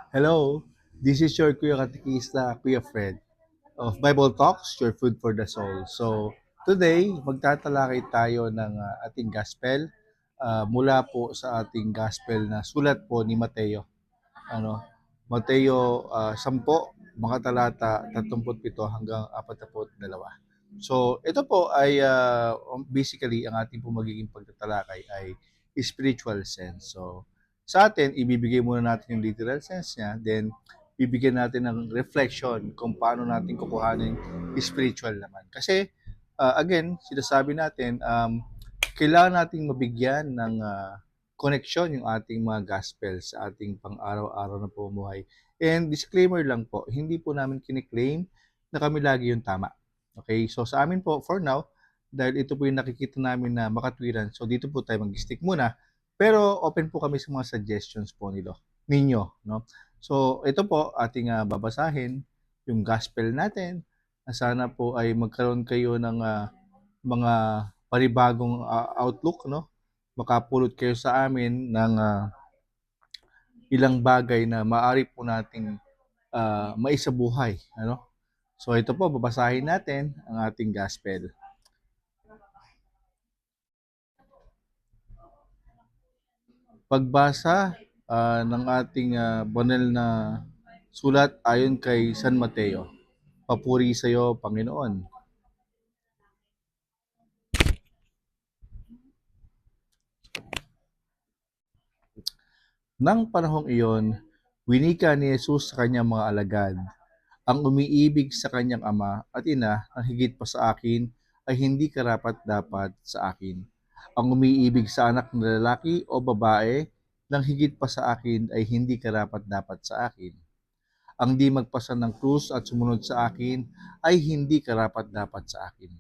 Hello, this is your Kuya Katikista, Kuya Fred of Bible Talks, your food for the soul. So, today, magtatalakay tayo ng ating gospel mula po sa ating gospel na sulat po ni Mateo. Ano, Mateo 10, mga talata 37 hanggang 42. So, ito po ay basically ang ating po magiging pagtatalakay ay spiritual sense. So, sa atin, ibibigay muna natin yung literal sense niya, then bibigyan natin ng reflection kung paano natin kukuhanin spiritual naman. Kasi, again, sinasabi natin, kailangan nating mabigyan ng koneksyon yung ating mga gospel sa ating pang-araw-araw na pamumuhay. And disclaimer lang po, hindi po namin kiniklaim na kami lagi yung tama. Okay, so sa amin po, for now, dahil ito po yung nakikita namin na makatwiran, so dito po tayo mag-stick muna. Pero open po kami sa mga suggestions po ninyo. No? So ito po, ating babasahin, yung gospel natin, na sana po ay magkaroon kayo ng mga panibagong outlook, no? Makapulot kayo sa amin ng ilang bagay na maaari po nating maisabuhay, ano? So ito po, babasahin natin ang ating gospel. Pagbasa ng ating banal na sulat ayon kay San Mateo. Papuri sa iyo, Panginoon. Nang panahong iyon, winika ni Jesus sa kanyang mga alagad, ang umiibig sa kanyang ama at ina ang higit pa sa akin ay hindi karapat-dapat sa akin. Ang umiibig sa anak na lalaki o babae nang higit pa sa akin ay hindi karapat-dapat sa akin. Ang di magpasan ng krus at sumunod sa akin ay hindi karapat-dapat sa akin.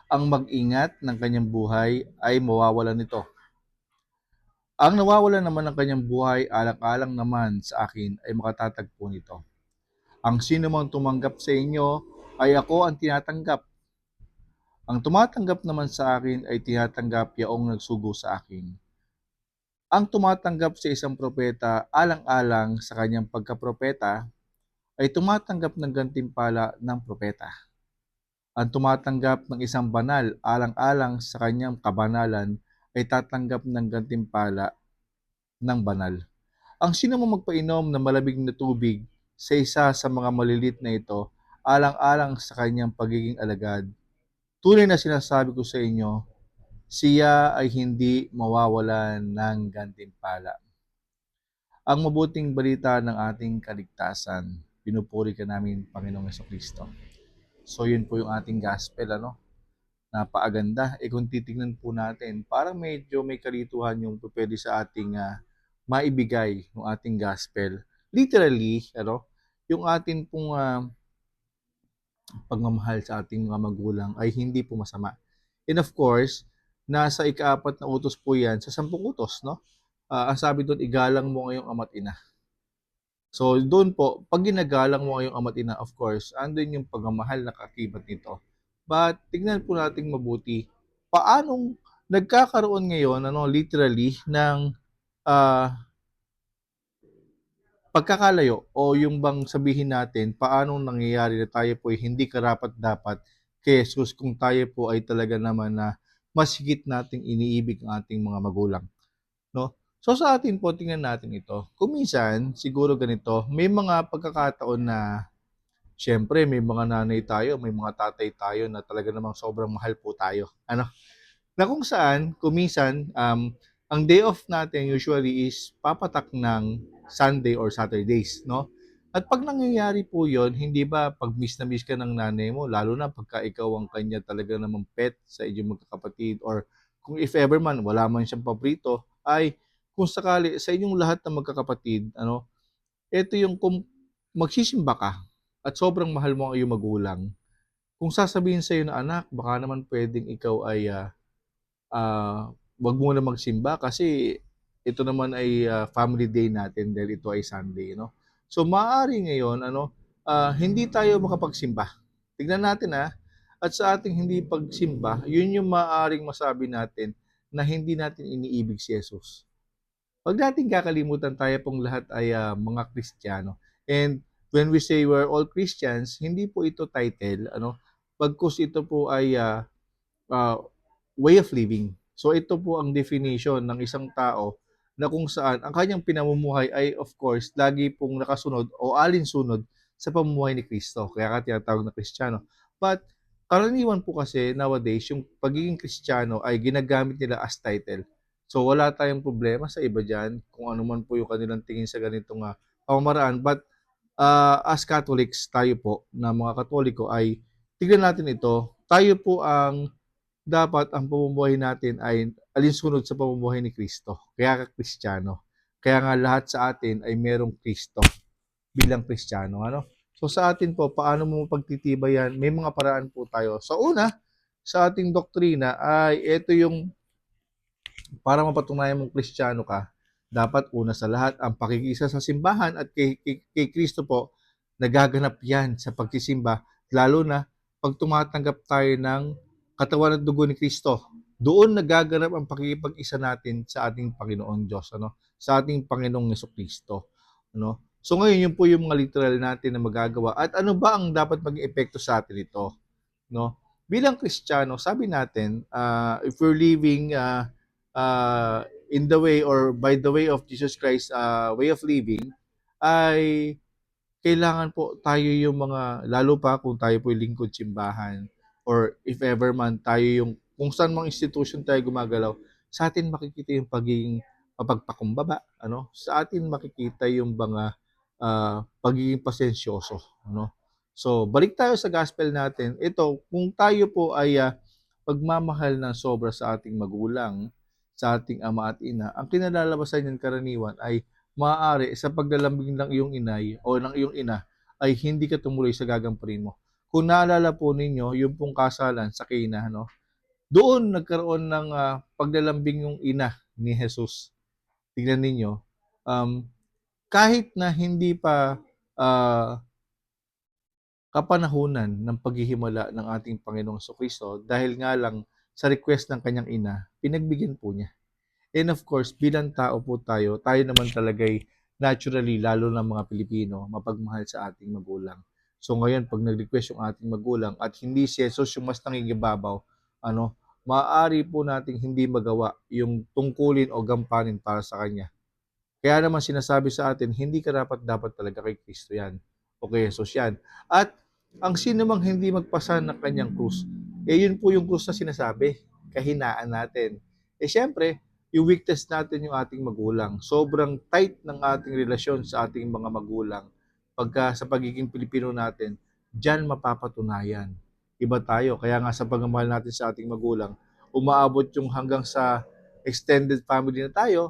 Ang mag-ingat ng kanyang buhay ay mawawalan nito. Ang nawawalan naman ng kanyang buhay alang-alang naman sa akin ay makatatagpo nito. Ang sino mang tumanggap sa inyo ay ako ang tinatanggap. Ang tumatanggap naman sa akin ay tinatanggap yaong nagsugo sa akin. Ang tumatanggap sa isang propeta alang-alang sa kanyang pagkapropeta ay tumatanggap ng gantimpala ng propeta. Ang tumatanggap ng isang banal alang-alang sa kanyang kabanalan ay tatanggap ng gantimpala ng banal. Ang sino mang magpainom ng malamig na tubig sa isa sa mga malilit na ito, alang-alang sa kanyang pagiging alagad, tunay na sinasabi ko sa inyo, siya ay hindi mawawalan ng gantimpala. Ang mabuting balita ng ating kaligtasan, pinupuri ka namin, Panginoong Kristo. So yun po yung ating gospel, ano? Napakaganda. Kung titingnan po natin, parang medyo may kalituhan yung pwede sa ating maibigay ng ating gospel. Literally, ano, yung ating pong pagmamahal sa ating mga magulang ay hindi po masama. And of course, nasa ikaapat na utos po yan sa 10 utos, no? Ang sabi doon, igalang mo ngayong ama't ina. So doon po, pag ginagalang mo ngayong ama't ina, of course, andun yung pagmamahal na kakibat nito. But tignan po nating mabuti, paanong nagkakaroon ngayon, ano, literally, ng uh, pagkakalayo o yung bang sabihin natin paano nangyayari na tayo po ay hindi karapat-dapat kay Jesus kung tayo po ay talaga naman na mas higit nating iniibig ang ating mga magulang, no? So sa atin po, tingnan natin ito. Kung minsan, siguro ganito, may mga pagkakataon na siyempre may mga nanay tayo, may mga tatay tayo na talaga namang sobrang mahal po tayo. Ano? Na kung saan, kuminsan, ang day off natin usually is papatak ng Sunday or Saturdays, no? At pag nangyayari po yon, hindi ba pag miss na miss ka ng nanay mo, lalo na pagka ikaw ang kanya talaga namang pet sa inyong magkakapatid, or kung if ever man, wala man siyang paborito, ay kung sakali sa inyong lahat ng magkakapatid, ano, ito yung kung magsisimba ka at sobrang mahal mo ang iyong magulang, kung sasabihin sa iyo na anak, baka naman pwedeng ikaw ay wag mo na magsimba kasi ito naman ay family day natin dahil ito ay Sunday, no? So maaari ngayon, ano, hindi tayo makapagsimba. Tignan natin, at sa ating hindi pagsimba, yun yung maaaring masabi natin na hindi natin iniibig si Jesus. Wag nating kakalimutan tayo pong lahat ay mga Kristiyano. And when we say we're all Christians, hindi po ito title, bagkus ito po ay uh, way of living. So ito po ang definition ng isang tao na kung saan ang kanyang pinamumuhay ay of course lagi pong nakasunod o alinsunod sa pamumuhay ni Kristo. Kaya ka tinatawag na Kristiyano. But karaniwan po kasi nowadays yung pagiging Kristiyano ay ginagamit nila as title. So wala tayong problema sa iba dyan kung ano man po yung kanilang tingin sa ganitong pamamaraan. But as Catholics tayo po na mga Katoliko ay tignan natin ito. Tayo po ang dapat ang pamumuhay natin ay alinsunod sa pamumuhay ni Kristo. Kaya ka Kristiyano. Kaya nga lahat sa atin ay merong Kristo bilang Kristiyano. So sa atin po, paano mo pagtitibayan? May mga paraan po tayo. Sa una, sa ating doktrina ay ito yung para mapatunayan mong Kristiyano ka, dapat una sa lahat ang pakikisa sa simbahan at kay Kristo po, nagaganap yan sa pagsisimba, lalo na pag tumatanggap tayo ng katawan at dugo ni Kristo. Doon nagaganap ang pakikipag-isa natin sa ating Panginoong Diyos, sa ating Panginoong Jesucristo. So ngayon, yun po yung mga literal natin na magagawa. At ano ba ang dapat maging epekto sa atin ito? Bilang Kristiyano, sabi natin, if we're living in the way or by the way of Jesus Christ way of living, ay kailangan po tayo yung mga, lalo pa kung tayo po yung lingkod simbahan, or if ever man tayo yung, kung saan mga institution tayo gumagalaw, sa atin makikita yung pagiging mapagpakumbaba, sa atin makikita yung mga pagiging pasensyoso, So, balik tayo sa gospel natin. Ito, kung tayo po ay pagmamahal ng sobra sa ating magulang, sa ating ama at ina, ang kinalalabasan niyan karaniwan ay maaari sa paglalambing ng iyong inay o ng iyong ina ay hindi ka tumuloy sa gagamparin mo. Kung naalala po ninyo, yung pong kasalan sa Cana, doon nagkaroon ng paglalambing yung ina ni Jesus. Tingnan ninyo, um, kahit na hindi pa kapanahunan ng paghihimala ng ating Panginoong Kristo dahil nga lang sa request ng kanyang ina, pinagbigyan po niya. And of course, bilang tao po tayo naman talaga'y naturally, lalo ng mga Pilipino, mapagmahal sa ating magulang. So ngayon, pag nag-request yung ating magulang at hindi si Jesus yung mas nangingibabaw, maaari po nating hindi magawa yung tungkulin o gampanin para sa Kanya. Kaya naman sinasabi sa atin, hindi karapat-dapat talaga kay Kristo yan o kay Jesus yan. At ang sino mang hindi magpasa ng kanyang krus, yun po yung krus na sinasabi, kahinaan natin. Siyempre, yung weakness natin yung ating magulang. Sobrang tight ng ating relasyon sa ating mga magulang. Pagka sa pagiging Pilipino natin, diyan mapapatunayan. Iba tayo. Kaya nga sa pagmamahal natin sa ating magulang, umaabot yung hanggang sa extended family na tayo,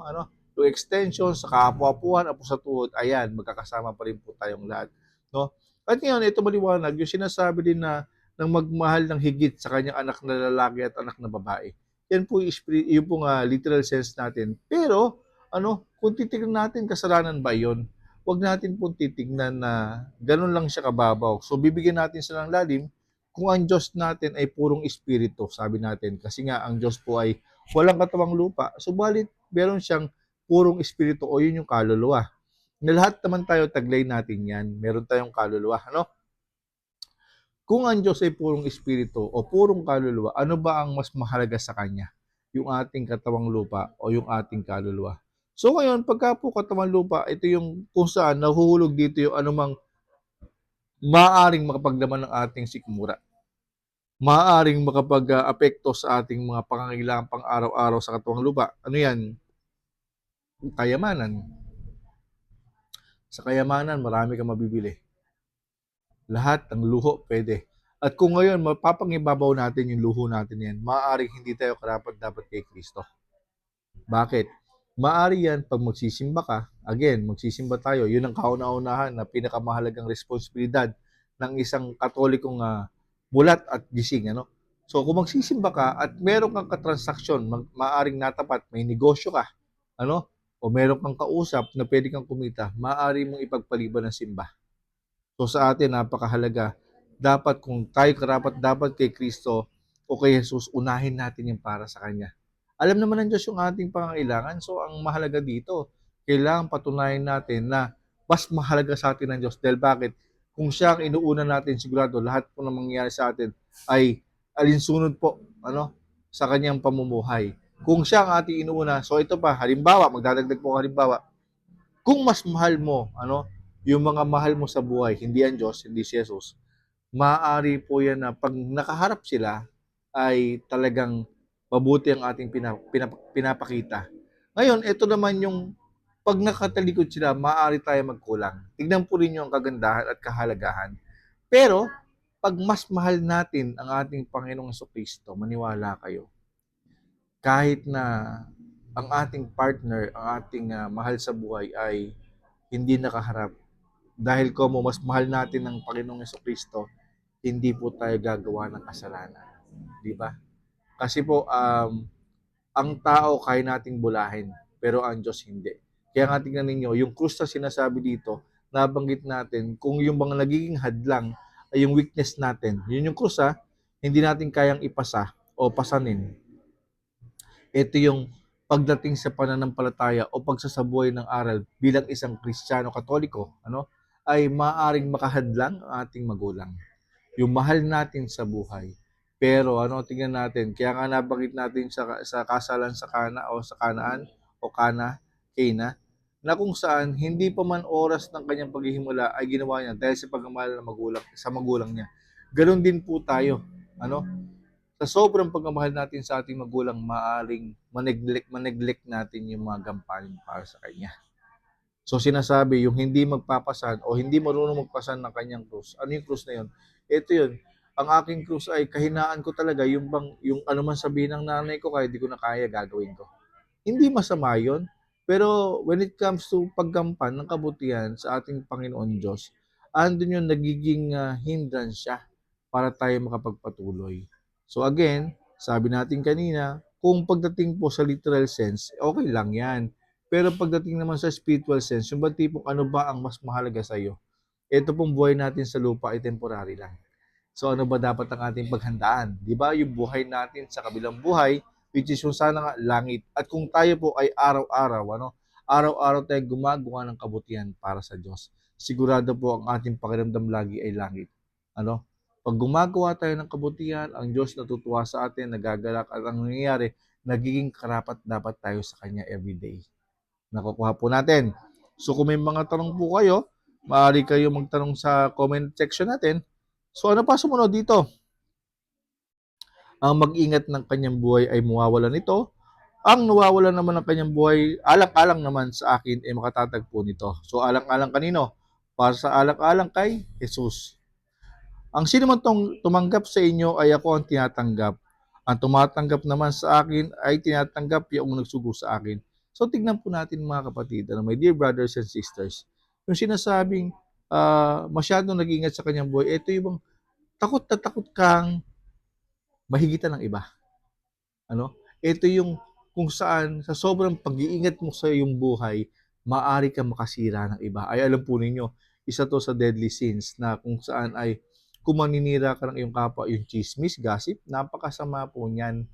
yung extension sa kaapu-apuhan, apo sa tuhod, ayan, magkakasama pa rin po tayong lahat. At ngayon, ito maliwanag, yung sinasabi din na ng magmahal ng higit sa kanyang anak na lalaki at anak na babae. Yan po yung pong literal sense natin. Pero, kung titignan natin, kasalanan ba yon? Huwag natin pong titignan na ganun lang siya kababaw. So, bibigyan natin sila ng lalim kung ang Diyos natin ay purong espiritu, sabi natin. Kasi nga, ang Diyos po ay walang katawang lupa. Subalit, meron siyang purong espiritu o yun yung kaluluwa. Na lahat naman tayo taglay natin yan. Meron tayong kaluluwa. Kung ang Diyos ay purong espiritu o purong kaluluwa, ano ba ang mas mahalaga sa Kanya? Yung ating katawang lupa o yung ating kaluluwa? So ngayon, pagka po katawang lupa, ito yung kung saan nahuhulog dito yung anumang maaaring makapaglaman ng ating sikmura. Maaaring makapag-apekto sa ating mga pangangailangan pang araw-araw sa katawang lupa. Ano yan? Kayamanan. Sa kayamanan, marami kang mabibili. Lahat ng luho pwede. At kung ngayon, mapapangibabaw natin yung luho natin yan, maaaring hindi tayo karapat-dapat kay Kristo. Bakit? Maaari yan pag magsisimba ka, again, magsisimba tayo, yun ang kauna-unahan na pinakamahalagang responsibilidad ng isang katolikong mulat at gising. So kung magsisimba ka at meron kang katransaksyon, maaaring natapat, may negosyo ka, o meron kang kausap na pwede kang kumita, maaari mong ipagpaliban ng simba. So sa atin, napakahalaga. Dapat kung tayo karapat dapat kay Kristo o kay Jesus, unahin natin yung para sa Kanya. Alam naman ng Diyos yung ating pangangailangan. So, ang mahalaga dito, kailangan patunayan natin na mas mahalaga sa atin ng Diyos. Dahil bakit? Kung siya ang inuuna natin, sigurado lahat po na mangyayari sa atin ay alinsunod po sa kanyang pamumuhay. Kung siya ang ating inuuna, so ito pa, halimbawa, magdadagdag po halimbawa, kung mas mahal mo, yung mga mahal mo sa buhay, hindi ang Diyos, hindi si Jesus, maaari po yan na pag nakaharap sila, ay talagang mabuti ang ating pinapakita. Ngayon, ito naman yung pag nakatalikod sila, maaari tayo magkulang. Tignan po rin yung kagandahan at kahalagahan. Pero, pag mas mahal natin ang ating Panginoong Kristo, maniwala kayo, kahit na ang ating partner, ang ating mahal sa buhay ay hindi nakaharap, dahil komo mas mahal natin ang Panginoong Kristo, hindi po tayo gagawa ng kasalanan. Di ba? Kasi po, ang tao kaya nating bulahin, pero ang Diyos hindi. Kaya nga tingnan ninyo, yung krus na sinasabi dito, nabanggit natin, kung yung mga nagiging hadlang ay yung weakness natin, yun yung krus hindi natin kayang ipasa o pasanin. Ito yung pagdating sa pananampalataya o pagsasabuhay ng aral bilang isang Kristiyano Katoliko, ay maaring makahadlang ang ating magulang. Yung mahal natin sa buhay. Pero tingnan natin, kaya nga nabanggit natin sa kasalan sa Kana o sa Kanaan o Cana, na kung saan hindi pa man oras ng kanyang paghihimula ay ginawa niya dahil sa pagmamahal ng magulang niya. Ganon din po tayo. Sa sobrang pagmamahal natin sa ating magulang, maaring maneglect natin yung mga gampanin para sa kanya. So sinasabi, yung hindi magpapasan o hindi marunong magpasan ng kanyang krus. Ano yung krus na yun? Ito yun. Ang aking krus ay kahinaan ko talaga, yung ano man sabihin ng nanay ko, kahit di ko na kaya, gagawin ko. Hindi masama yun. Pero when it comes to paggampan ng kabutihan sa ating Panginoon Diyos, andun yung nagiging hindrance siya para tayo makapagpatuloy. So again, sabi natin kanina, kung pagdating po sa literal sense, okay lang yan. Pero pagdating naman sa spiritual sense, yung ba tipong ano ba ang mas mahalaga sa iyo? Ito pong buhay natin sa lupa ay temporary lang. So ano ba dapat ang ating paghandaan? Di ba yung buhay natin sa kabilang buhay, which is yung sana nga langit. At kung tayo po ay araw-araw, araw-araw tayo gumagawa ng kabutihan para sa Diyos. Sigurado po ang ating pakiramdam lagi ay langit. Pag gumagawa tayo ng kabutihan, ang Diyos natutuwa sa atin, nagagalak, at ang nangyayari, nagiging karapat dapat tayo sa Kanya everyday. Nakukuha po natin. So kung may mga tanong po kayo, maaari kayo magtanong sa comment section natin. So ano pa sumunod dito? Ang mag-ingat ng kanyang buhay ay mawawalan nito. Ang nawawalan naman ng kanyang buhay, alang-alang naman sa akin ay makatatagpo nito. So alang-alang kanino? Para sa alang-alang kay Jesus. Ang sino man tumanggap sa inyo ay ako ang tinatanggap. Ang tumatanggap naman sa akin ay tinatanggap yung nagsugo sa akin. So tignan po natin mga kapatid, my dear brothers and sisters, yung sinasabing masyadong nag-ingat sa kanyang buhay, ito yung takot na takot kang mahigitan ng iba. Ito yung kung saan sa sobrang pag-iingat mo sa iyong buhay, maaari kang makasira ng iba. Ay alam po ninyo, isa to sa deadly sins na kung saan ay kung maninira ka ng iyong kapwa, yung chismis, gossip, napakasama po niyan.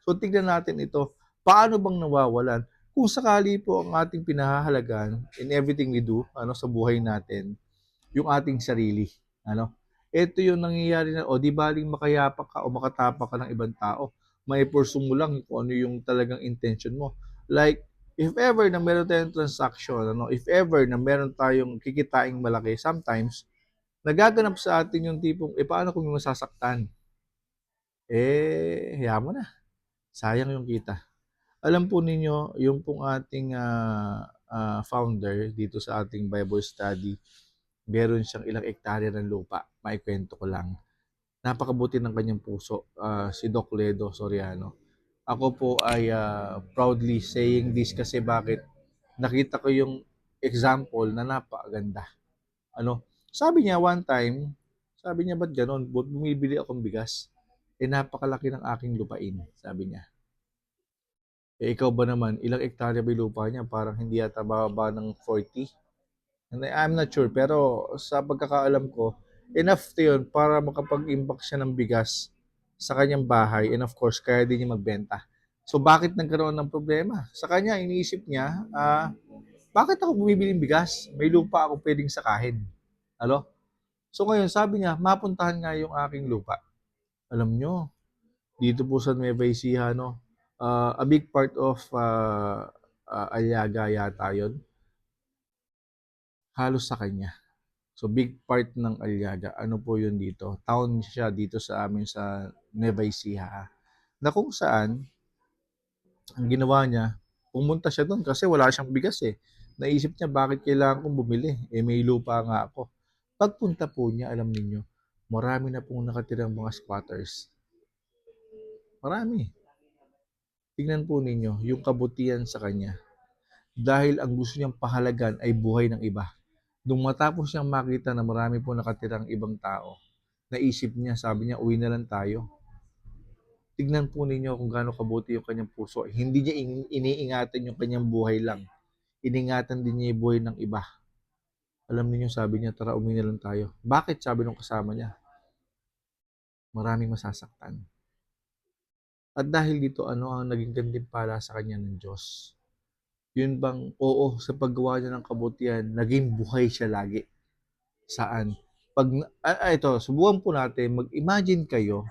So tignan natin ito, paano bang nawawalan? Kung sakali po ang ating pinahahalagan in everything we do, sa buhay natin, yung ating sarili. Ito yung nangyayari na, di baling makayapak ka o makatapak ka ng ibang tao. May pursue mo lang kung ano yung talagang intention mo. Like, if ever na meron tayong transaction, if ever na meron tayong kikitain malaki, sometimes, nagaganap sa atin yung tipong, paano kung yung masasaktan? Hayaan mo na. Sayang yung kita. Alam po ninyo, yung pong ating founder dito sa ating Bible study, meron siyang ilang ektarya ng lupa. Maikwento ko lang. Napakabuti ng kanyang puso, si Doc Ledo Soriano. Ako po ay proudly saying this kasi bakit? Nakita ko yung example na napakaganda. Sabi niya one time, sabi niya, ba't ganon? Bumibili akong bigas. Napakalaki ng aking lupain, sabi niya. Ikaw ba naman, ilang ektarya ba yung lupa niya? Parang hindi yata bababa ng 40. And I'm not sure, pero sa pagkakaalam ko, enough to yun para makapag-impact siya ng bigas sa kanyang bahay. And of course, kaya din niya magbenta. So bakit nagkaroon ng problema? Sa kanya, iniisip niya, bakit ako bumibiling bigas? May lupa ako pwedeng sakahin. Alo? So ngayon, sabi niya, mapuntahan nga yung aking lupa. Alam nyo, dito po sa Nueva Ecija, no, a big part of Aliaga yata yun, halos sa kanya. So big part ng Aliaga, ano po yun dito? Town siya dito sa amin sa Nueva Ecija. Na kung saan, ang ginawa niya, pumunta siya doon kasi wala siyang bigas eh. Naisip niya bakit kailangan kong bumili? Eh may lupa nga ako. Pagpunta po niya, alam niyo, marami na pong nakatirang mga squatters. Marami. Tingnan po ninyo yung kabutihan sa kanya. Dahil ang gusto niyang pahalagan ay buhay ng iba. Nung matapos niyang makita na marami po nakatirang ibang tao, naisip niya, sabi niya, uwi na lang tayo. Tignan po ninyo kung gaano kabuti yung kanyang puso. Hindi niya iniingatan yung kanyang buhay lang. Iningatan din niya yung buhay ng iba. Alam niyo, sabi niya, tara uwi na lang tayo. Bakit? Sabi nung kasama niya, maraming masasaktan. At dahil dito, ano ang naging gantimpala sa kanya ng Diyos? Yun bang, oo, sa paggawa niya ng kabutihan, naging buhay siya lagi. Saan? Ito, subukan po natin, mag-imagine kayo,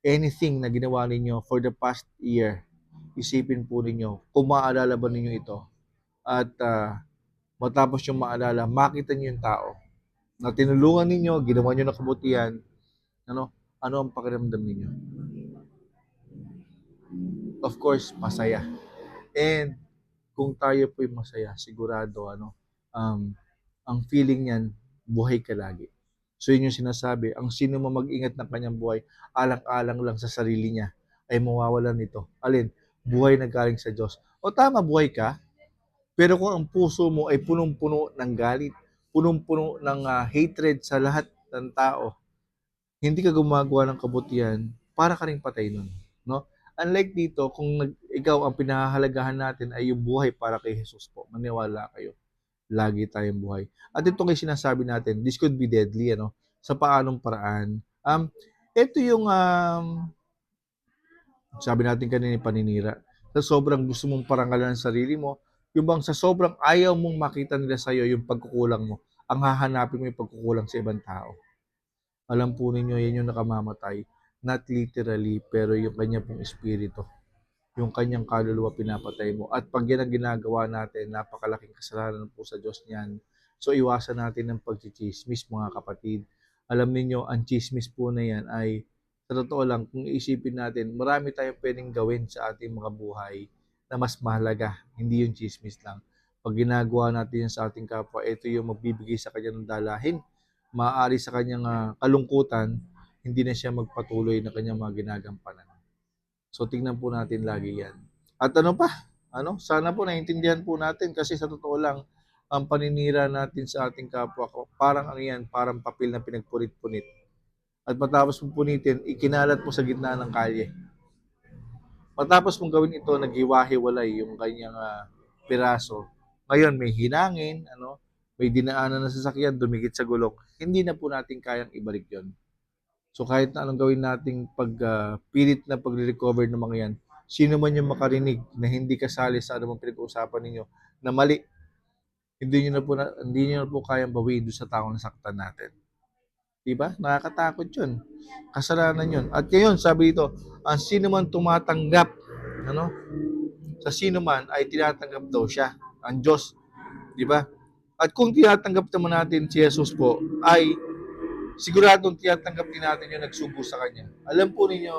anything na ginawa ninyo for the past year, isipin po ninyo, kung maaalala ba ninyo ito, at matapos yung maalala, makita niyo yung tao na tinulungan ninyo, ginawa niyo ng kabutihan, ano ang pakiramdam ninyo? Of course, masaya. And kung tayo po'y masaya, sigurado, ang feeling niyan, buhay ka lagi. So yun yung sinasabi, ang sino man mag-ingat ng kanyang buhay, alang-alang lang sa sarili niya, ay mawawalan nito. Alin? Buhay na galing sa Diyos. O tama, buhay ka, pero kung ang puso mo ay punong-puno ng galit, punong-puno ng hatred sa lahat ng tao, hindi ka gumagawa ng kabutihan, para ka ring patay nun. No? Unlike dito, kung ikaw ang pinahahalagahan natin ay yung buhay para kay Jesus po, maniwala kayo, lagi tayong buhay. At ito kay sinasabi natin, this could be deadly, sa paanong paraan. Ito yung, sabi natin kanina, paninira. Sa sobrang gusto mong parangalan ng sarili mo, yung bang sa sobrang ayaw mong makita nila sa'yo yung pagkukulang mo, ang hahanapin mo yung pagkukulang sa ibang tao. Alam po ninyo, yan yung nakamamatay. Not literally, pero yung kanya pong espiritu. Yung kanyang kaluluwa pinapatay mo. At pag yan ang ginagawa natin, napakalaking kasalanan po sa Diyos niyan. So iwasan natin ng pagchichismis, mga kapatid. Alam niyo ang chismis po na yan ay, sa totoo lang, kung isipin natin, marami tayong pwedeng gawin sa ating mga buhay na mas mahalaga, hindi yung chismis lang. Pag ginagawa natin yan sa ating kapwa, ito yung magbibigay sa kanya ng dalahin. Maaari sa kanyang kalungkutan, hindi na siya magpatuloy na kanyang mga ginagampanan. So tingnan po natin lagi yan. At ano pa? Sana po naintindihan po natin kasi sa totoo lang, ang paninira natin sa ating kapwa ko, parang ano yan, parang papel na pinagpunit-punit. At matapos mong punitin, ikinalat mo sa gitna ng kalye. Matapos mong gawin ito, naghiwa-hiwalay yung kanyang piraso. Ngayon, may hinangin, may dinaanan na sasakyan, dumikit sa gulong. Hindi na po natin kayang ibalik yon. So kahit na anong gawin nating pilit na pag-recover ng mga yan, sino man yung makarinig na hindi kasali sa anumang pinag-uusapan ninyo na mali, hindi niyo na po kayang bawiin doon sa taong nasaktan natin. Diba? Nakakatakot yun. Kasalanan yun. At ngayon, sabi dito, ang sino man tumatanggap, sa sino man ay tinatanggap daw siya, ang Diyos. Diba? At kung tinatanggap naman natin si Jesus po, ay siguradong tinatanggap din natin yung nagsugo sa Kanya. Alam po ninyo,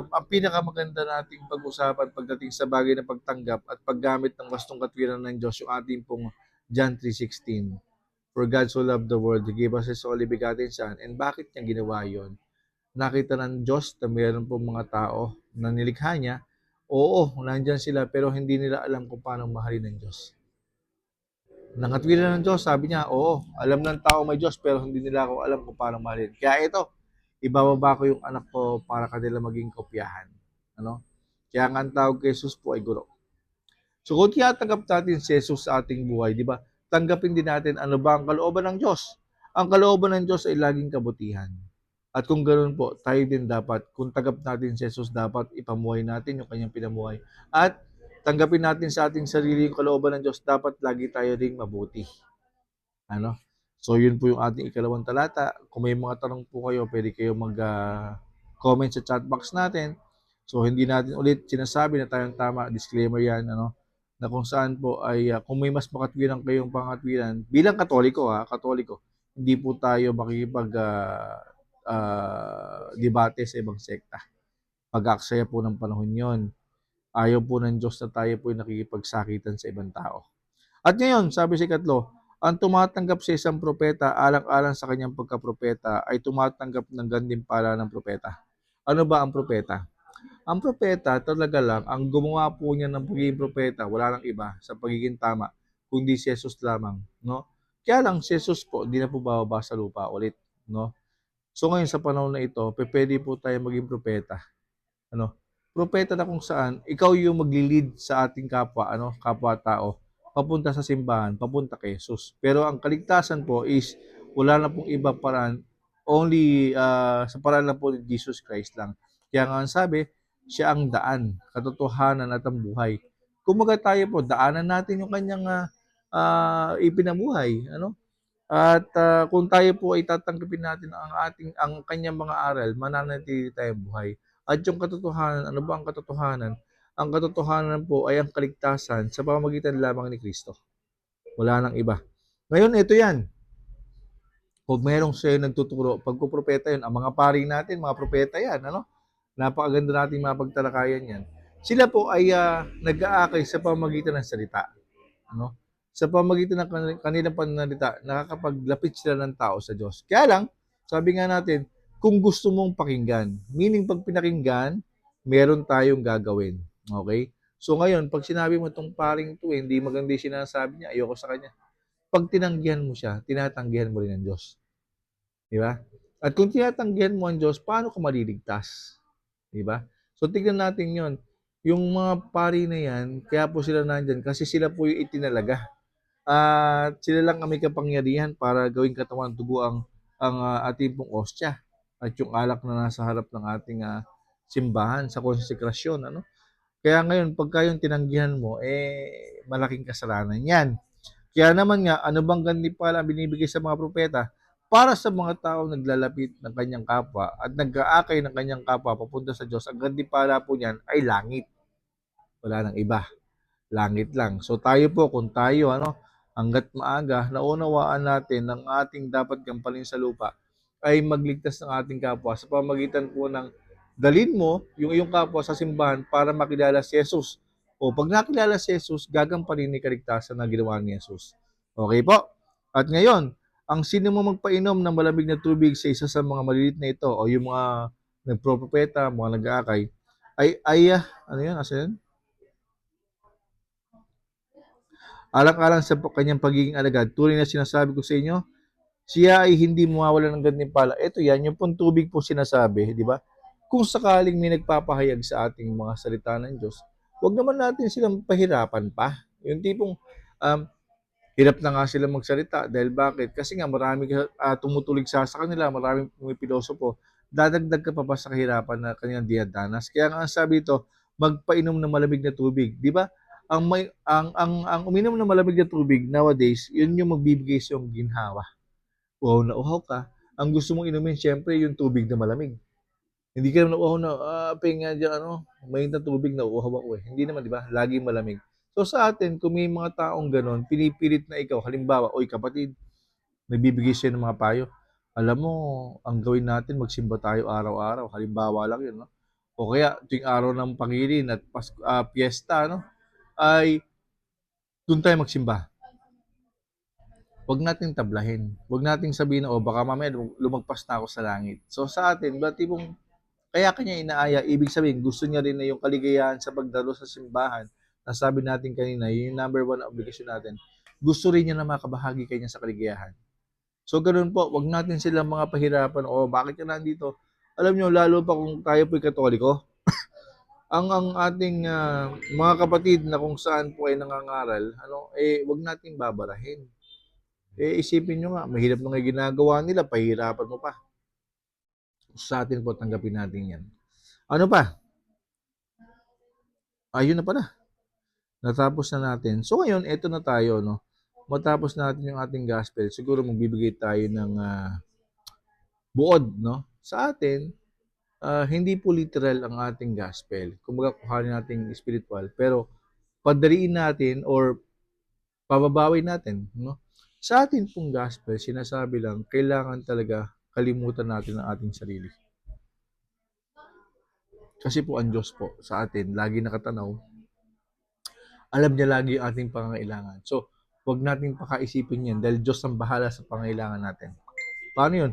ang pinakamaganda nating pag-usapan pagdating sa bagay ng pagtanggap at paggamit ng wastong katwiran ng Diyos, yung ating pong John 3:16. For God so loved the world, He gave us His only begotten Son. And bakit niya ginawa yon? Nakita ng Diyos na mayroon pong mga tao na nilikha niya. Oo, nandyan sila pero hindi nila alam kung paano mahalin ng Diyos. Nakatwiran ng Diyos, sabi niya, oo, alam ng tao may Diyos pero hindi nila ako alam kung paano mahalin. Kaya ito, ibababa ko yung anak ko para kanila maging kopyahan. Kaya nga ang tawag kay Jesus po ay guro. So kung tinatanggap natin si Jesus sa ating buhay, di ba? Tanggapin din natin ano ba ang kalooban ng Diyos. Ang kalooban ng Diyos ay laging kabutihan. At kung ganoon po, tayo din dapat, kung tanggap natin si Jesus, dapat ipamuhay natin yung kanyang pinamuhay. At tanggapin natin sa ating sarili yung kalooban ng Diyos, dapat lagi tayo ring mabuti. Ano? So yun po yung ating ikalawang talata. Kung may mga tanong po kayo, pwede kayo mag-comment sa chat box natin. So hindi natin ulit sinasabi na tayong tama, disclaimer yan, ano, na kung saan po ay kung may mas makatwiran kayong pangatwiran, bilang Katoliko Katoliko, hindi po tayo makikipag debate sa ibang sekta. Pag-aaksaya po ng panahon yon. Ayaw po ng Diyos na tayo po nakikipagsakitan sa ibang tao. At ngayon, sabi si Katlo, ang tumatanggap sa isang propeta alang-alang sa kanyang pagkapropeta ay tumatanggap ng gantimpala ng propeta. Ano ba ang propeta? Ang propeta talaga lang, ang gumawa po niya ng pagiging propeta, wala nang iba sa pagiging tama, kundi si Jesus lamang, no? Kaya lang si Jesus po, di na po bababa sa lupa ulit, no? So ngayon sa panahon na ito, pwede po tayo maging propeta, ano? Propeta na kung saan ikaw yung magli-lead sa ating kapwa, kapwa-tao, papunta sa simbahan, papunta kay Jesus. Pero ang kaligtasan po is wala na pong iba paraan, only sa paraan lang po ni Jesus Christ lang. Kaya nga ang sabi, siya ang daan, katotohanan at ang buhay. Kumaga tayo po, daanan natin yung kanyang ipinabuhay, ano? At kung tayo po ay tatanggapin natin ang kanyang mga aral, mananatili tayong buhay. At yung katotohanan, ano ba ang katotohanan? Ang katotohanan po ay ang kaligtasan sa pamamagitan lamang ni Kristo. Wala nang iba. Ngayon, ito yan. Kung merong sa'yo nagtuturo, pagpupropeta yun, ang mga pari natin, mga propeta yan, ano? Napakaganda nating mapagtalakayan yan. Sila po ay nag-aakay sa pamamagitan ng salita. Ano? Sa pamamagitan ng kanilang pananalita, nakakapaglapit sila ng tao sa Diyos. Kaya lang, sabi nga natin, kung gusto mong pakinggan, meaning pag pinakinggan, meron tayong gagawin. Okay? So ngayon, pag sinabi mo itong paring ito, hindi maganda yung sinasabi niya, ayoko sa kanya. Pag tinanggihan mo siya, tinatanggihan mo rin ang Diyos. Di ba? At kung tinatanggihan mo ang Diyos, paano ka maliligtas? Di ba? So tignan natin yon. Yung mga pari na yan, kaya po sila nandyan kasi sila po yung itinalaga. At sila lang ang may kapangyarihan para gawing katawan ng dugo ang ating pong ostya at yung alak na nasa harap ng ating simbahan sa konsekrasyon. Ano? Kaya ngayon, pagka yung tinanggihan mo, malaking kasalanan yan. Kaya naman nga, ano bang gantimpala ang binibigay sa mga propeta para sa mga tao naglalapit ng kanyang kapwa at nag-aakay ng kanyang kapwa papunta sa Diyos? Ang gantimpala po niyan ay langit. Wala nang iba. Langit lang. So tayo po, kung tayo, hanggat maaga, naunawaan natin ng ating dapat gampanin sa lupa, ay magligtas ng ating kapwa sa pamagitan po ng dalin mo yung iyong kapwa sa simbahan para makilala si Jesus. O pag nakilala si Jesus, gagampanin ni kaligtasan na ginawa ni Jesus. Okay po? At ngayon, ang sino mo magpainom ng malamig na tubig sa isa sa mga malilit na ito o yung mga nagpropropeta, mga nag-aakay, ano yan? Asa yan? Alang-alang sa kanyang pagiging alagad, tunay na sinasabi ko sa inyo, siya ay hindi mawawala ng gantimpala. Ito yan, yung pong tubig po sinasabi, di ba? Kung sakaling may nagpapahayag sa ating mga salita ng Diyos, huwag naman natin silang pahirapan pa. Yung tipong, hirap na nga sila magsalita. Dahil bakit? Kasi nga marami tumutulig sa kanila, maraming pumipilosopo. Dadagdag ka pa ba sa kahirapan na kanilang dinadanas? Kaya nga ang sabi ito, magpainom ng malamig na tubig. Di ba? Ang uminom ng malamig na tubig nowadays, yun yung magbibigay sa iyong ginhawa. Uhaw na uhaw ka. Ang gusto mong inumin, syempre, yung tubig na malamig. Hindi ka naman uhaw na, pinga dyan, mainit na tubig na uhaw ako eh. Hindi naman, di ba? Laging malamig. So sa atin, kung may mga taong ganon, pinipilit na ikaw, halimbawa, oy kapatid, nagbibigay siya ng mga payo. Alam mo, ang gawin natin, magsimba tayo araw-araw. Halimbawa lang yun, no? O kaya, tuwing araw ng pangilin at piyesta, ay doon tayo magsimba. Huwag nating tablahin. Huwag nating sabihin na, baka mamaya lumagpas na ako sa langit. So sa atin, ba tipong kaya kanya inaaya, ibig sabihin, gusto niya rin na yung kaligayahan sa pagdalo sa simbahan, na sabi natin kanina, yun yung number one na obligasyon natin. Gusto rin niya na makabahagi kanya sa kaligayahan. So ganoon po, wag natin silang mga pahirapan, bakit ka nandito? Alam nyo, lalo pa kung tayo po'y katoliko, ang ating mga kapatid na kung saan po ay nangangaral, wag nating babarahin. Isipin nyo nga, mahirap na nga ginagawa nila, pahirapan mo pa. Sa atin po, tanggapin natin yan. Ano pa? Ayun na pala. Natapos na natin. So ngayon, eto na tayo, no? Matapos natin yung ating gospel, siguro magbibigay tayo ng buod, no? Sa atin, hindi po literal ang ating gospel. Kumbaga, kuhanin natin spiritual, pero padaliin natin or pababawin natin, no? Sa atin pong gospel, sinasabi lang, kailangan talaga kalimutan natin ang ating sarili. Kasi po ang Diyos po sa atin, lagi nakatanaw, alam niya lagi yung ating pangangailangan. So, huwag nating pakaisipin yan dahil Diyos ang bahala sa pangangailangan natin. Paano yun?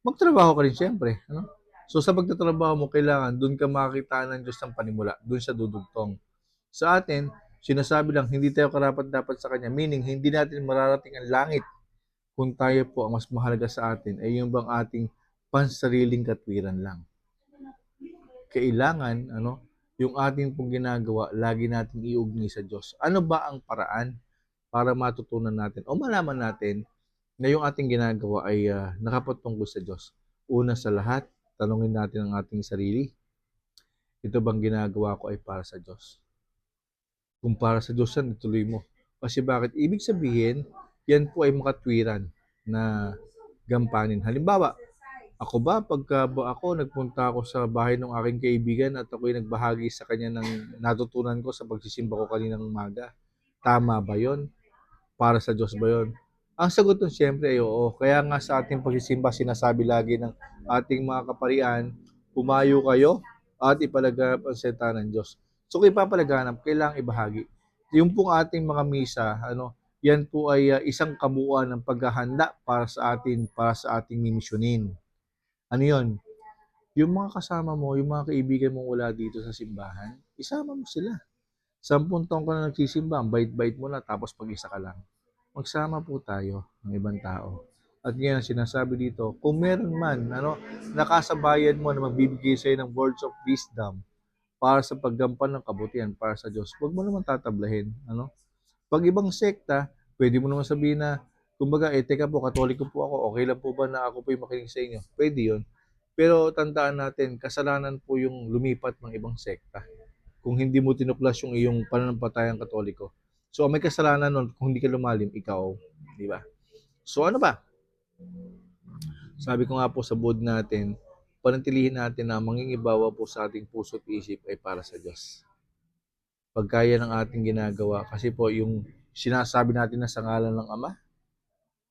Magtrabaho ka rin siyempre. Ano? So, sa pagtatrabaho mo, kailangan doon ka makakita ng Diyos ng panimula. Doon siya dudugtong. Sa atin, sinasabi lang, hindi tayo karapat-dapat sa Kanya. Meaning, hindi natin mararating ang langit kung tayo po ang mas mahalaga sa atin ay yung bang ating pansariling katwiran lang. Kailangan, yung ating pong ginagawa, lagi nating iugnay sa Diyos. Ano ba ang paraan para matutunan natin o malaman natin na yung ating ginagawa ay nakapatungkol sa Diyos? Una sa lahat, tanungin natin ang ating sarili. Ito bang ginagawa ko ay para sa Diyos? Kung para sa Diyos yan, ituloy mo. Kasi bakit? Ibig sabihin, yan po ay makatwiran na gampanin. Halimbawa, ako ba, ako nagpunta ako sa bahay ng aking kaibigan at ako'y nagbahagi sa kanya ng natutunan ko sa pagsisimba ko kaninang umaga. Tama ba yon? Para sa Diyos ba yon? Ang sagot nun siyempre ay oo. Kaya nga sa ating pagsisimba, sinasabi lagi ng ating mga kaparian, pumayo kayo at ipalaganap ang salita ng Diyos. So kung ipapalaganap, kailangang ibahagi. Yung pong ating mga misa, yan po ay isang kabuuan ng paghahanda para sa ating mimisyonin. Ano yon? Yung mga kasama mo, yung mga kaibigan mo wala dito sa simbahan, isama mo sila. 10 taon ka na nagsisimba, ang bait-bait mo na, tapos pag-isa ka lang. Magsama po tayo ng ibang tao. At ngayon, sinasabi dito, kung meron man, nakasabayan mo na magbibigay sa'yo ng words of wisdom para sa paggampan ng kabutihan para sa Diyos, huwag mo naman tatablahin. Pag ibang sekta, pwede mo naman sabihin na, kumbaga, teka po, katoliko po ako, okay lang po ba na ako po yung makinig sa inyo? Pwede yun. Pero tandaan natin, kasalanan po yung lumipat ng ibang sekta kung hindi mo tinuklas yung iyong pananampalatayang katoliko. So, may kasalanan nun kung hindi ka lumalim, ikaw. Di ba? So, ano ba? Sabi ko nga po sa board natin, panatilihin natin na mangingibawa po sa ating puso at isip ay para sa Diyos. Pagkaya ng ating ginagawa, kasi po yung sinasabi natin na sa ngalan ng Ama,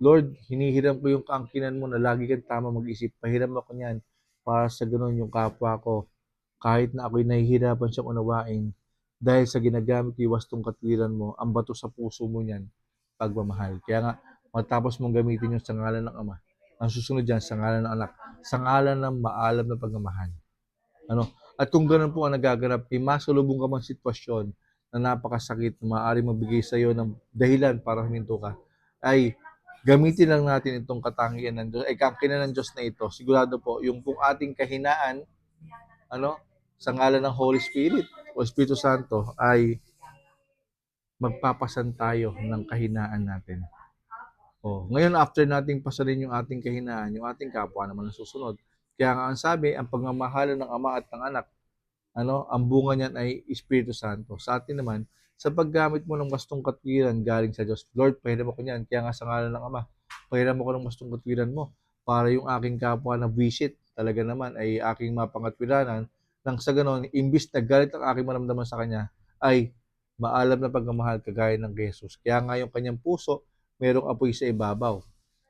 Lord, hinihiram ko yung kaangkinan mo na lagi kang tama mag-isip. Pahiram ako niyan para sa ganun yung kapwa ko. Kahit na ako'y nahihirapan siyang unawain, dahil sa ginagamit ko yung wastong katwiran mo, ang bato sa puso mo niyan, pagmamahal. Kaya nga, matapos mong gamitin yung sa ngalan ng Ama, ang susunod dyan, sa ngalan ng Anak, sa ngalan ng maalam na pagmamahal. At kung ganun po ang nagaganap, masulubong ka mang sitwasyon na napakasakit na maaaring magbigay sa iyo ng dahilan para huminto ka, ay gamitin lang natin itong katangian ng Diyos, ay kaangkinan ng Diyos na ito. Sigurado po, yung kung ating kahinaan, sa ngalan ng Holy Spirit o Espiritu Santo, ay magpapasan tayo ng kahinaan natin. Ngayon, after nating pasanin yung ating kahinaan, yung ating kapwa naman ang susunod. Kaya nga ang sabi, ang pagmamahalan ng Ama at ng Anak, ang bunga niyan ay Espiritu Santo. Sa atin naman, sa paggamit mo ng wastong katwiran galing sa Diyos, Lord, pahiram ako niyan. Kaya nga sa ngalan ng Ama, pahiram ako ng wastong katwiran mo para yung aking kapwa na visit talaga naman ay aking mapangatwiranan nang sa ganon, imbis na galit ang aking maramdaman sa Kanya, ay maalam na pagmamahal kagaya ng Jesus. Kaya nga yung kanyang puso, merong apoy sa ibabaw.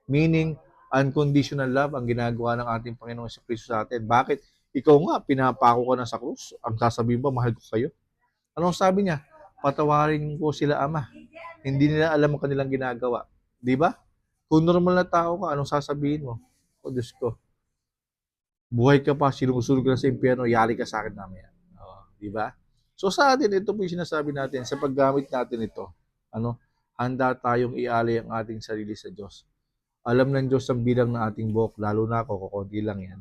Meaning, unconditional love ang ginagawa ng ating Panginoon sa Kristo sa atin. Bakit? Ikaw nga, pinapako ka na sa krus. Ang sasabihin ba, mahal ko kayo? Anong sabi niya? Patawarin ko sila, Ama. Hindi nila alam ang kanilang ginagawa. Di ba? Kung normal na tao ka, anong sasabihin mo? O Diyos ko, buhay ka pa, sinusunod ka na sa impyerno, yari ka sa akin mamaya. Di ba? So sa atin, ito po yung sinasabi natin, sa paggamit natin ito, handa tayong ialay ang ating sarili sa Diyos. Alam ng Diyos ang bilang ng ating buhok, lalo na ako, kukunti lang yan.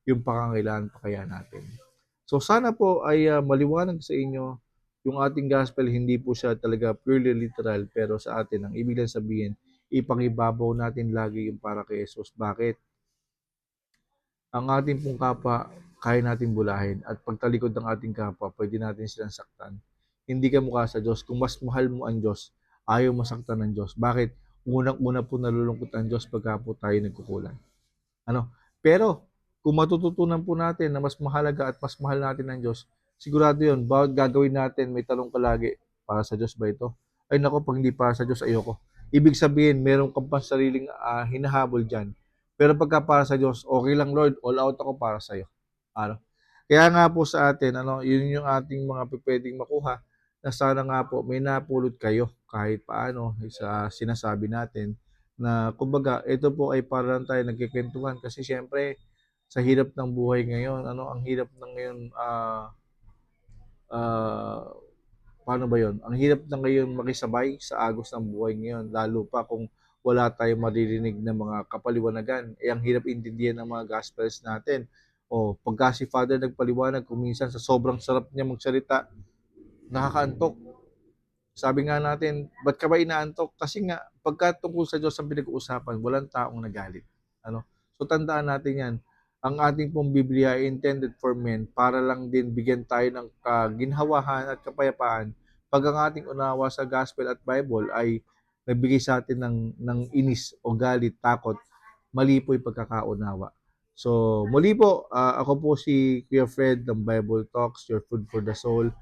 Yung pangangailangan pa kaya natin. So sana po ay maliwanag sa inyo yung ating gospel, hindi po siya talaga purely literal, pero sa atin, ang ibig lang sabihin, ipangibabaw natin lagi yung para kay Jesus. Bakit? Ang ating pong kapwa, kaya nating bulahin at pagtalikod ng ating kapwa, pwede natin silang saktan. Hindi ka mukha sa Diyos. Kung mas mahal mo ang Diyos, ayaw masaktan ng Diyos. Bakit? Unang-una po nalulungkot ang Diyos pagka po tayo nagkukulang. Ano? Pero kung matututunan po natin na mas mahalaga at mas mahal natin ang Diyos, sigurado 'yun, bawat gagawin natin may tanong ka lagi, para sa Diyos ba ito? Ay naku, 'pag hindi para sa Diyos ayoko. Ibig sabihin meron kang sariling hinahabol diyan. Pero pagka para sa Diyos, okay lang Lord, all out ako para sa iyo. Ano? Kaya nga po sa atin, 'yun yung ating mga pupuwedeng makuha na sana nga po may napulot kayo kahit paano sa sinasabi natin na kumbaga ito po ay para lang tayo nagkukuwentuhan kasi siyempre sa hirap ng buhay ngayon, ang hirap ng ngayon, ah, paano ba 'yun? Ang hirap na ngayon makisabay sa agos ng buhay ngayon lalo pa kung wala tayong maririnig na mga kapaliwanagan. Eh, ang hirap intindihan ng mga gospels natin. O pagka si Father nagpaliwanag kung minsan sa sobrang sarap niya magsalita, nakakaantok. Sabi nga natin, ba't ka ba inaantok? Kasi nga, pagka tungkol sa Diyos ang pinag-uusapan, walang taong nagalit. Ano? So tandaan natin yan. Ang ating pong Biblia ay intended for men para lang din bigyan tayo ng kaginhawahan at kapayapaan pag ang ating unawa sa Gospel at Bible ay nagbigay sa atin ng inis o galit, takot, mali po yung pagkakaunawa. So, muli po, ako po si Kuya Fred ng Bible Talks, your food for the soul.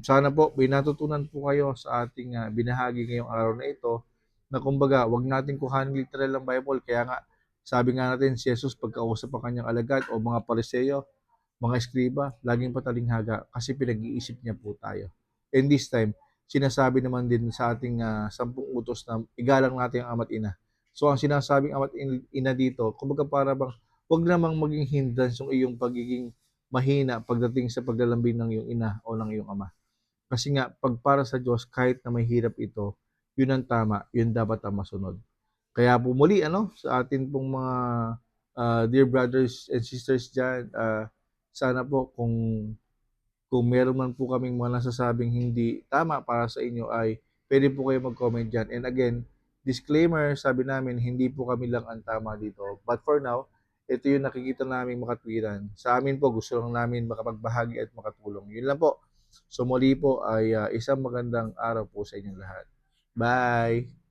Sana po may natutunan po kayo sa ating binahagi ngayong araw na ito na kumbaga wag natin kuhanin literal ang Bible. Kaya nga sabi nga natin si Jesus pagkausap ang kanyang alagad o mga Pariseo, mga eskriba, laging patalinghaga kasi pinag-iisip niya po tayo. And this time, sinasabi naman din sa ating 10 utos na igalang natin ang ama't ina. So ang sinasabing ama't ina dito, kumbaga para bang wag namang maging hindrance yung iyong pagiging mahina pagdating sa paglalambing ng iyong ina o ng iyong ama. Kasi nga, pag para sa Diyos, kahit na may hirap ito, yun ang tama, yun dapat ang masunod. Kaya po muli, sa atin pong mga dear brothers and sisters dyan, sana po kung meron man po kaming mga nasasabing hindi tama para sa inyo ay pwede po kayo mag-comment dyan. And again, disclaimer, sabi namin, hindi po kami lang ang tama dito. But for now, ito yung nakikita namin makatwiran. Sa amin po, gusto lang namin makapagbahagi at makatulong. Yun lang po. So muli po ay isang magandang araw po sa inyong lahat. Bye!